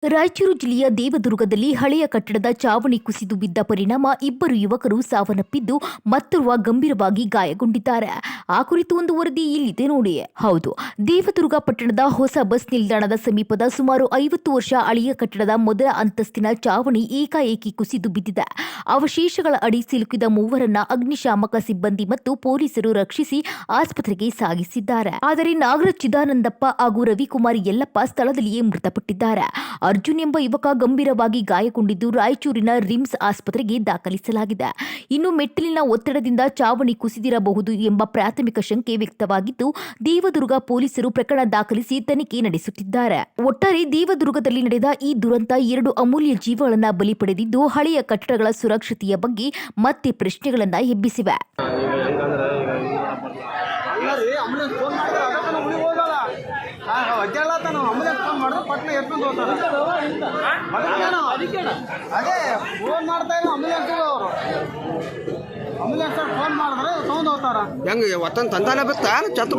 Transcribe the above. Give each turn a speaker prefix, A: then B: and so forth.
A: ರಾಯಚೂರು ಜಿಲ್ಲೆಯ ದೇವದುರ್ಗದಲ್ಲಿ ಹಳೆಯ ಕಟ್ಟಡದ ಚಾವಣಿ ಕುಸಿದು ಬಿದ್ದ ಪರಿಣಾಮ ಇಬ್ಬರು ಯುವಕರು ಸಾವನ್ನಪ್ಪಿದ್ದು ಮತ್ತೋರ್ವ ಗಂಭೀರವಾಗಿ ಗಾಯಗೊಂಡಿದ್ದಾರೆ. ಆ ಕುರಿತು ಒಂದು ವರದಿ ಇಲ್ಲಿದೆ ನೋಡಿ. ಹೌದು, ದೇವದುರ್ಗ ಪಟ್ಟಣದ ಹೊಸ ಬಸ್ ನಿಲ್ದಾಣದ ಸಮೀಪದ ಸುಮಾರು 50 ವರ್ಷ ಹಳೆಯ ಕಟ್ಟಡದ ಮೊದಲ ಅಂತಸ್ತಿನ ಚಾವಣಿ ಏಕಾಏಕಿ ಕುಸಿದು ಬಿದ್ದಿದೆ. ಅವಶೇಷಗಳ ಅಡಿ ಸಿಲುಕಿದ ಮೂವರನ್ನ ಅಗ್ನಿಶಾಮಕ ಸಿಬ್ಬಂದಿ ಮತ್ತು ಪೊಲೀಸರು ರಕ್ಷಿಸಿ ಆಸ್ಪತ್ರೆಗೆ ಸಾಗಿಸಿದ್ದಾರೆ. ಆದರೆ ನಾಗರಾಜ್ ಚಿದಾನಂದಪ್ಪ ಹಾಗೂ ರವಿಕುಮಾರ್ ಯಲ್ಲಪ್ಪ ಸ್ಥಳದಲ್ಲಿಯೇ ಮೃತಪಟ್ಟಿದ್ದಾರೆ. ಅರ್ಜುನ್ ಎಂಬ ಯುವಕ ಗಂಭೀರವಾಗಿ ಗಾಯಗೊಂಡಿದ್ದು ರಾಯಚೂರಿನ ರಿಮ್ಸ್ ಆಸ್ಪತ್ರೆಗೆ ದಾಖಲಿಸಲಾಗಿದೆ. ಇನ್ನು ಮೆಟ್ಟಿಲಿನ ಒತ್ತಡದಿಂದ ಚಾವಣಿ ಕುಸಿದಿರಬಹುದು ಎಂಬ ಪ್ರಾಥಮಿಕ ಶಂಕೆ ವ್ಯಕ್ತವಾಗಿದ್ದು ದೇವದುರ್ಗ ಪೊಲೀಸರು ಪ್ರಕರಣ ದಾಖಲಿಸಿ ತನಿಖೆ ನಡೆಸುತ್ತಿದ್ದಾರೆ. ಒಟ್ಟಾರೆ ದೇವದುರ್ಗದಲ್ಲಿ ನಡೆದ ಈ ದುರಂತ 2 ಅಮೂಲ್ಯ ಜೀವಗಳನ್ನ ಬಲಿ ಪಡೆದಿದ್ದು ಹಳೆಯ ಕಟ್ಟಡಗಳ ಸುರಕ್ಷತೆಯ ಬಗ್ಗೆ ಮತ್ತೆ ಪ್ರಶ್ನೆಗಳನ್ನ ಎಬ್ಬಿಸಿವೆ.
B: ಅದೇ ಫೋನ್ ಮಾಡ್ತಾ ಇಲ್ಲ ಆಂಬುಲೆನ್ಸ್ ಅವರು ಆಂಬುಲೆನ್ಸ್ ಫೋನ್ ಮಾಡಿದ್ರೆ ತಗೊಂಡು ಹೋಗ್ತಾರ.
C: ಹೆಂಗೆ ಒತ್ತಂದು ತಂದಾನೆ ಬತ್ತಾ ಚತ್ತು